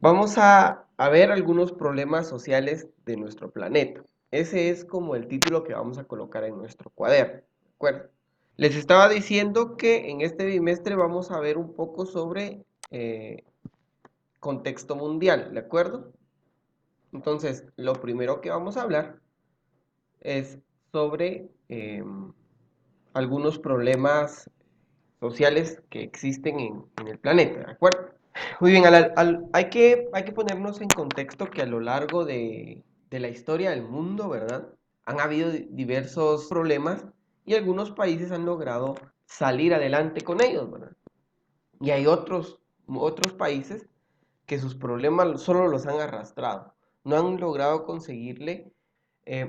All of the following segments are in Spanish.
Vamos a ver algunos problemas sociales de nuestro planeta. Ese es como el título que vamos a colocar en nuestro cuaderno, ¿de acuerdo? Les estaba diciendo que en este bimestre vamos a ver un poco sobre contexto mundial, ¿de acuerdo? Entonces, lo primero que vamos a hablar es sobre algunos problemas sociales que existen en el planeta, ¿de acuerdo? Muy bien, hay que ponernos en contexto que a lo largo de la historia del mundo, ¿verdad? Han habido diversos problemas y algunos países han logrado salir adelante con ellos, ¿verdad? Y hay otros países que sus problemas solo los han arrastrado, no han logrado conseguirle.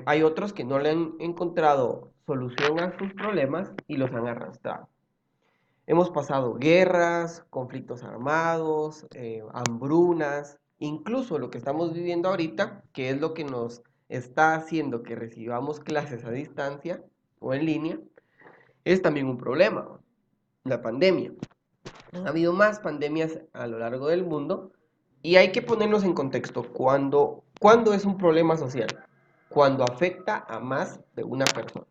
Hay otros que no le han encontrado solución a sus problemas y los han arrastrado. Hemos pasado guerras, conflictos armados, hambrunas, incluso lo que estamos viviendo ahorita, que es lo que nos está haciendo que recibamos clases a distancia o en línea, es también un problema, la pandemia. Ha habido más pandemias a lo largo del mundo y hay que ponernos en contexto. ¿Cuándo es un problema social? Cuando afecta a más de una persona.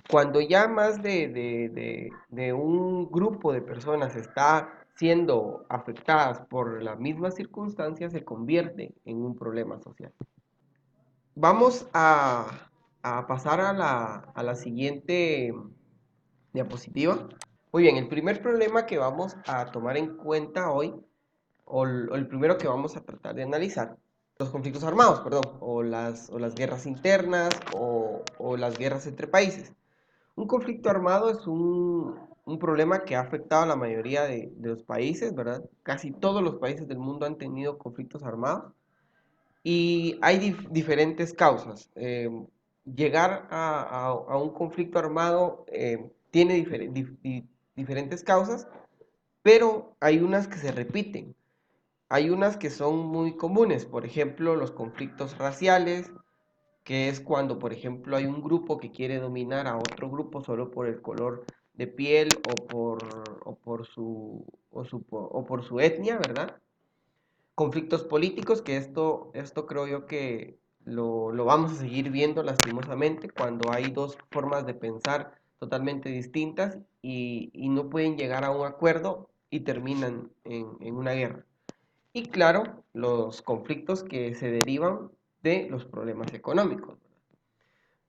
Cuando ya más de un grupo de personas está siendo afectadas por las mismas circunstancias, se convierte en un problema social. Vamos a pasar a la siguiente diapositiva. Muy bien, el primer problema que vamos a tomar en cuenta hoy, o el primero que vamos a tratar de analizar, los conflictos armados, perdón, o las guerras internas, o las guerras entre países. Un conflicto armado es un problema que ha afectado a la mayoría de los países, ¿verdad? Casi todos los países del mundo han tenido conflictos armados y hay diferentes causas. Llegar a un conflicto armado tiene diferentes causas, pero hay unas que se repiten. Hay unas que son muy comunes, por ejemplo, los conflictos raciales, que es cuando, por ejemplo, hay un grupo que quiere dominar a otro grupo solo por el color de piel o por su etnia, ¿verdad? Conflictos políticos, que esto creo yo que lo vamos a seguir viendo lastimosamente cuando hay dos formas de pensar totalmente distintas y no pueden llegar a un acuerdo y terminan en una guerra. Y claro, los conflictos que se derivan de los problemas económicos.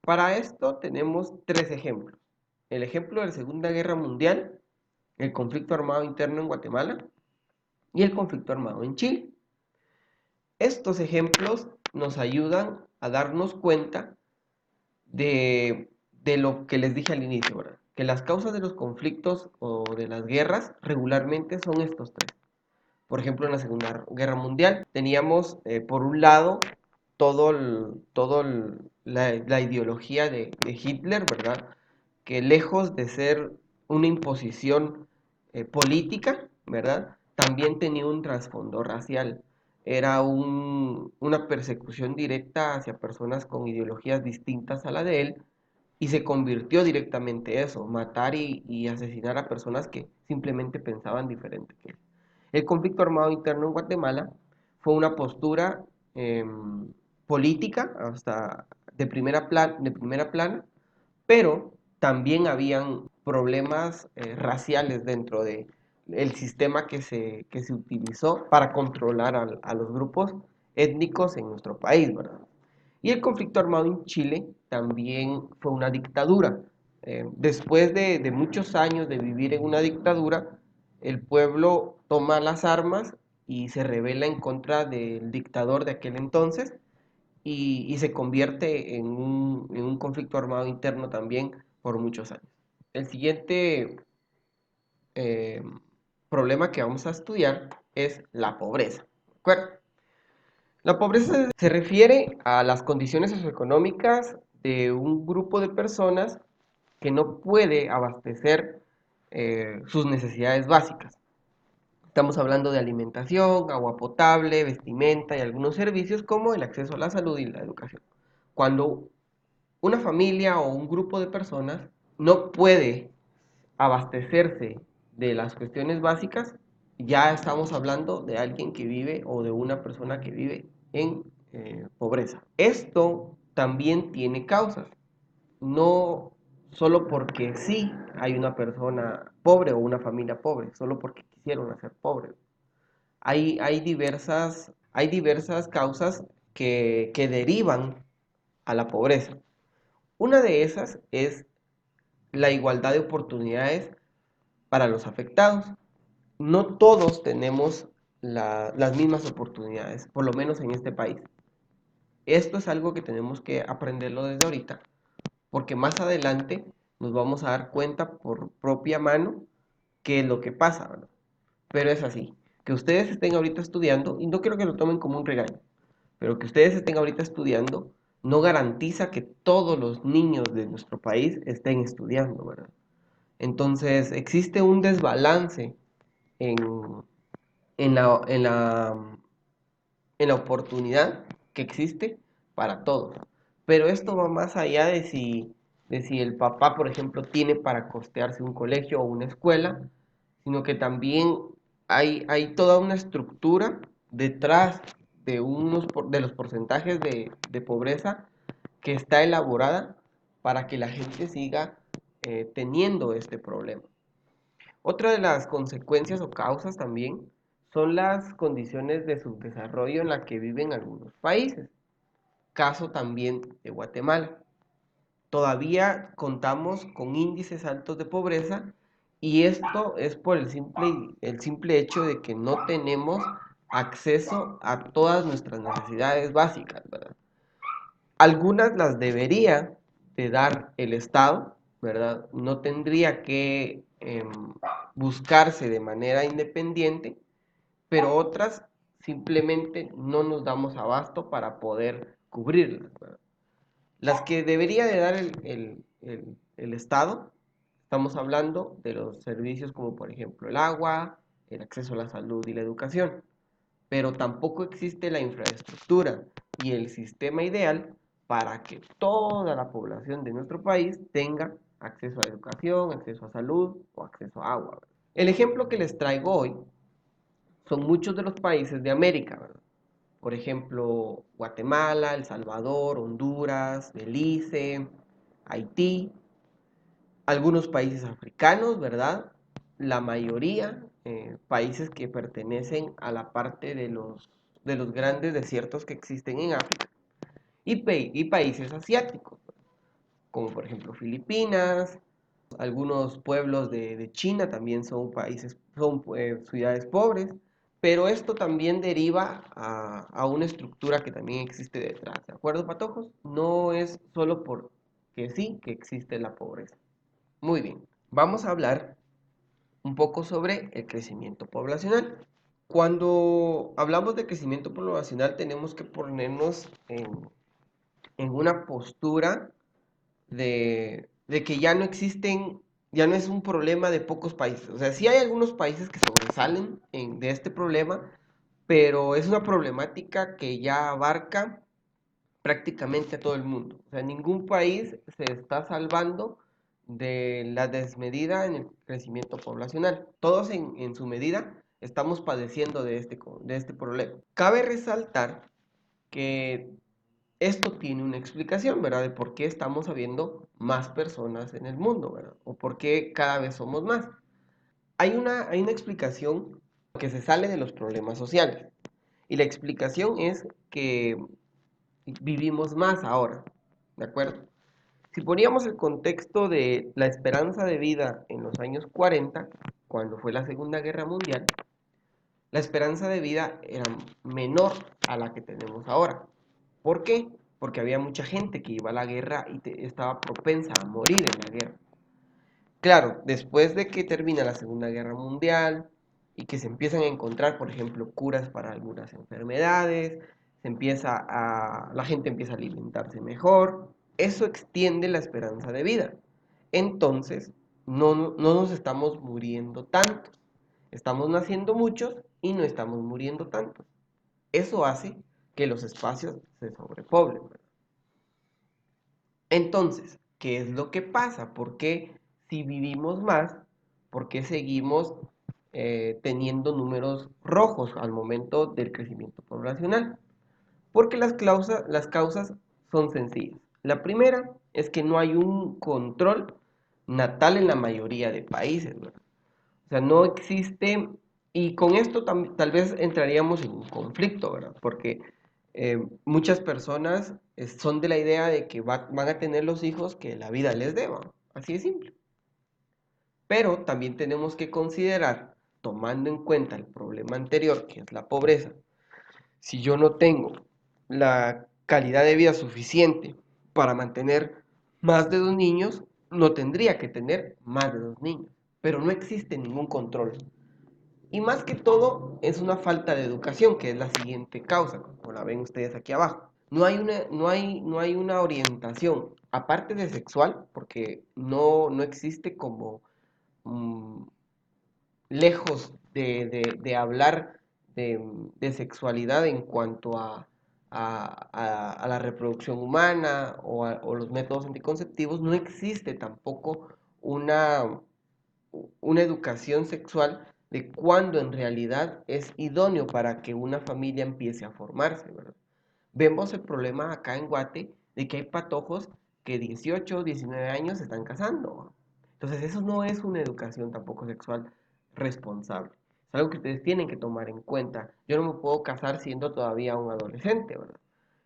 Para esto tenemos tres ejemplos. El ejemplo de la Segunda Guerra Mundial, el conflicto armado interno en Guatemala y el conflicto armado en Chile. Estos ejemplos nos ayudan a darnos cuenta de lo que les dije al inicio, ¿verdad? Que las causas de los conflictos o de las guerras regularmente son estos tres. Por ejemplo, en la Segunda Guerra Mundial teníamos, por un lado, la ideología de Hitler, ¿verdad? Que lejos de ser una imposición política, ¿verdad? También tenía un trasfondo racial. Era una persecución directa hacia personas con ideologías distintas a la de él y se convirtió directamente eso, matar y asesinar a personas que simplemente pensaban diferente que él. El conflicto armado interno en Guatemala fue una postura eh, política hasta de primera plana, pero también habían problemas raciales dentro del sistema que se utilizó para controlar a los grupos étnicos en nuestro país, ¿verdad? Y el conflicto armado en Chile también fue una dictadura. Después de muchos años de vivir en una dictadura, el pueblo toma las armas y se rebela en contra del dictador de aquel entonces y se convierte en un conflicto armado interno también por muchos años. El siguiente eh, problema que vamos a estudiar es la pobreza. ¿De acuerdo? La pobreza se refiere a las condiciones socioeconómicas de un grupo de personas que no puede abastecer sus necesidades básicas. Estamos hablando de alimentación, agua potable, vestimenta y algunos servicios como el acceso a la salud y la educación. Cuando una familia o un grupo de personas no puede abastecerse de las cuestiones básicas, ya estamos hablando de alguien que vive o de una persona que vive en pobreza. Esto también tiene causas. No solo porque sí hay una persona pobre o una familia pobre, solo porque quisieron nacer pobres. Hay diversas causas que derivan a la pobreza. Una de esas es la igualdad de oportunidades para los afectados. No todos tenemos las mismas oportunidades, por lo menos en este país. Esto es algo que tenemos que aprenderlo desde ahorita, porque más adelante nos vamos a dar cuenta por propia mano qué es lo que pasa, ¿verdad? Pero es así, que ustedes estén ahorita estudiando, y no quiero que lo tomen como un regaño, pero que ustedes estén ahorita estudiando no garantiza que todos los niños de nuestro país estén estudiando, ¿verdad? Entonces existe un desbalance en, en la, en la, en la oportunidad que existe para todos. Pero esto va más allá de si el papá, por ejemplo, tiene para costearse un colegio o una escuela, sino que también hay toda una estructura detrás de los porcentajes de pobreza que está elaborada para que la gente siga teniendo este problema. Otra de las consecuencias o causas también son las condiciones de subdesarrollo en las que viven algunos países. Caso también de Guatemala. Todavía contamos con índices altos de pobreza y esto es por el simple hecho de que no tenemos acceso a todas nuestras necesidades básicas, ¿verdad? Algunas las debería de dar el Estado, ¿verdad? No tendría que buscarse de manera independiente, pero otras simplemente no nos damos abasto para poder cubrirlas, ¿verdad? Las que debería de dar el Estado, estamos hablando de los servicios como por ejemplo el agua, el acceso a la salud y la educación, pero tampoco existe la infraestructura y el sistema ideal para que toda la población de nuestro país tenga acceso a educación, acceso a salud o acceso a agua. El ejemplo que les traigo hoy son muchos de los países de América, ¿verdad? Por ejemplo, Guatemala, El Salvador, Honduras, Belice, Haití, algunos países africanos, ¿verdad? La mayoría, países que pertenecen a la parte de los grandes desiertos que existen en África, y países asiáticos, como por ejemplo Filipinas, algunos pueblos de China también son países, son ciudades pobres, pero esto también deriva a una estructura que también existe detrás, ¿de acuerdo, patojos? No es solo porque sí que existe la pobreza. Muy bien, vamos a hablar un poco sobre el crecimiento poblacional. Cuando hablamos de crecimiento poblacional tenemos que ponernos en una postura de que ya no existen, ya no es un problema de pocos países. O sea, sí hay algunos países que sobresalen de este problema, pero es una problemática que ya abarca prácticamente a todo el mundo. O sea, ningún país se está salvando de la desmedida en el crecimiento poblacional. Todos en su medida estamos padeciendo de este problema. Cabe resaltar que esto tiene una explicación, ¿verdad? De por qué estamos habiendo más personas en el mundo, ¿verdad? O por qué cada vez somos más. Hay una explicación que se sale de los problemas sociales. Y la explicación es que vivimos más ahora, ¿de acuerdo? Si poníamos el contexto de la esperanza de vida en los años 40, cuando fue la Segunda Guerra Mundial, la esperanza de vida era menor a la que tenemos ahora. ¿Por qué? Porque había mucha gente que iba a la guerra y estaba propensa a morir en la guerra. Claro, después de que termina la Segunda Guerra Mundial y que se empiezan a encontrar, por ejemplo, curas para algunas enfermedades, la gente empieza a alimentarse mejor, eso extiende la esperanza de vida. Entonces, no nos estamos muriendo tantos. Estamos naciendo muchos y no estamos muriendo tantos. Eso hace que los espacios se sobrepoblen, ¿verdad? Entonces, ¿qué es lo que pasa? ¿Por qué si vivimos más, por qué seguimos teniendo números rojos al momento del crecimiento poblacional. Porque las causas son sencillas. La primera es que no hay un control natal en la mayoría de países, ¿verdad? O sea, no existe, y con esto tal vez entraríamos en un conflicto, ¿verdad? Porque muchas personas son de la idea de que van a tener los hijos que la vida les deba, así de simple. Pero también tenemos que considerar, tomando en cuenta el problema anterior, que es la pobreza, si yo no tengo la calidad de vida suficiente para mantener más de 2 niños, no tendría que tener más de 2 niños. Pero no existe ningún control. Y más que todo es una falta de educación, que es la siguiente causa, como la ven ustedes aquí abajo. No hay una orientación, aparte de sexual, porque no existe como mm, lejos de hablar de sexualidad en cuanto a la reproducción humana o los métodos anticonceptivos, no existe tampoco una, una educación sexual de cuándo en realidad es idóneo para que una familia empiece a formarse, ¿verdad? Vemos el problema acá en Guate de que hay patojos que 18, 19 años se están casando. Entonces eso no es una educación tampoco sexual responsable. Es algo que ustedes tienen que tomar en cuenta. Yo no me puedo casar siendo todavía un adolescente, ¿verdad?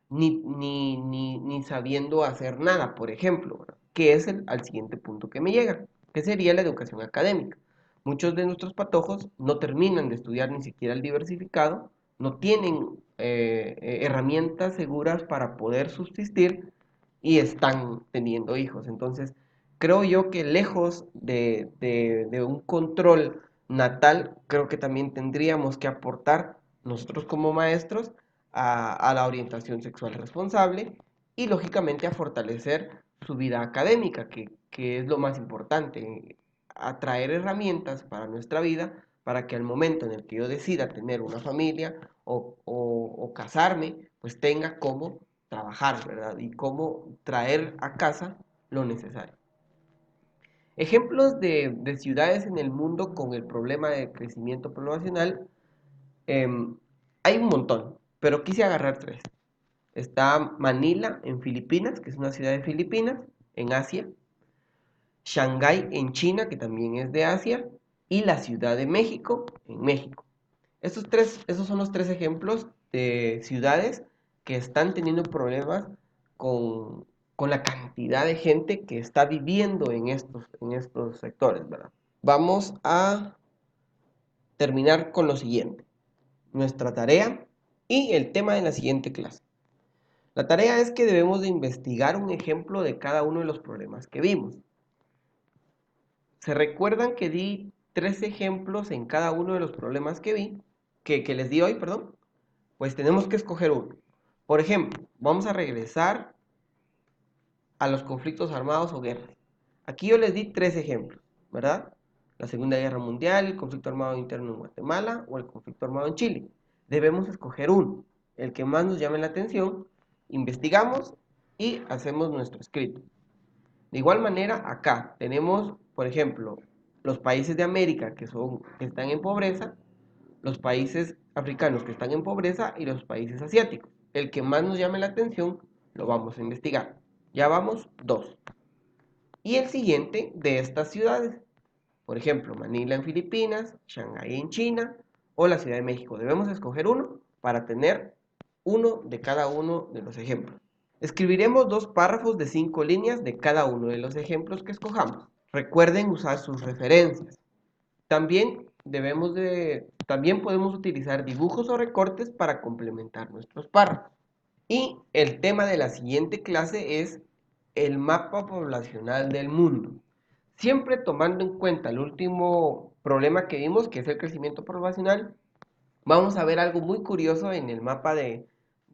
Ni sabiendo hacer nada, por ejemplo, ¿verdad? Que es al siguiente punto que me llega, que sería la educación académica. Muchos de nuestros patojos no terminan de estudiar ni siquiera el diversificado, no tienen herramientas seguras para poder subsistir y están teniendo hijos. Entonces, creo yo que lejos de un control natal, creo que también tendríamos que aportar nosotros como maestros a la orientación sexual responsable y lógicamente a fortalecer su vida académica, que es lo más importante, atraer herramientas para nuestra vida, para que al momento en el que yo decida tener una familia o casarme, pues tenga cómo trabajar, ¿verdad? Y cómo traer a casa lo necesario. Ejemplos de ciudades en el mundo con el problema de crecimiento poblacional, em, hay un montón, pero quise agarrar tres. Está Manila en Filipinas, que es una ciudad de Filipinas, en Asia. Shanghái en China, que también es de Asia. Y la Ciudad de México en México. Esos son los tres ejemplos de ciudades que están teniendo problemas con, con la cantidad de gente que está viviendo en estos sectores, ¿verdad? Vamos a terminar con lo siguiente, nuestra tarea y el tema de la siguiente clase. La tarea es que debemos de investigar un ejemplo de cada uno de los problemas que vimos. ¿Se recuerdan que di 3 ejemplos en cada uno de los problemas que les di hoy, perdón? Pues tenemos que escoger uno. Por ejemplo, vamos a regresar a los conflictos armados o guerras. Aquí yo les di 3 ejemplos, ¿verdad? La Segunda Guerra Mundial, el conflicto armado interno en Guatemala o el conflicto armado en Chile. Debemos escoger uno, el que más nos llame la atención, investigamos y hacemos nuestro escrito. De igual manera, acá tenemos, por ejemplo, los países de América que están en pobreza, los países africanos que están en pobreza y los países asiáticos. El que más nos llame la atención lo vamos a investigar. Ya vamos 2. Y el siguiente de estas ciudades, por ejemplo, Manila en Filipinas, Shanghái en China o la Ciudad de México. Debemos escoger uno para tener uno de cada uno de los ejemplos. Escribiremos 2 párrafos de 5 líneas de cada uno de los ejemplos que escojamos. Recuerden usar sus referencias. También podemos utilizar dibujos o recortes para complementar nuestros párrafos. Y el tema de la siguiente clase es el mapa poblacional del mundo. Siempre tomando en cuenta el último problema que vimos, que es el crecimiento poblacional, vamos a ver algo muy curioso en el mapa en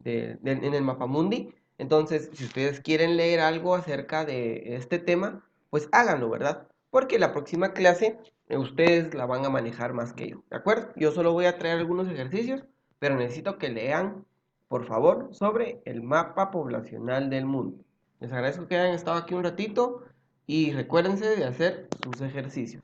el mapa mundi. Entonces, si ustedes quieren leer algo acerca de este tema, pues háganlo, ¿verdad? Porque la próxima clase ustedes la van a manejar más que yo, ¿de acuerdo? Yo solo voy a traer algunos ejercicios, pero necesito que lean, por favor, sobre el mapa poblacional del mundo. Les agradezco que hayan estado aquí un ratito y recuérdense de hacer sus ejercicios.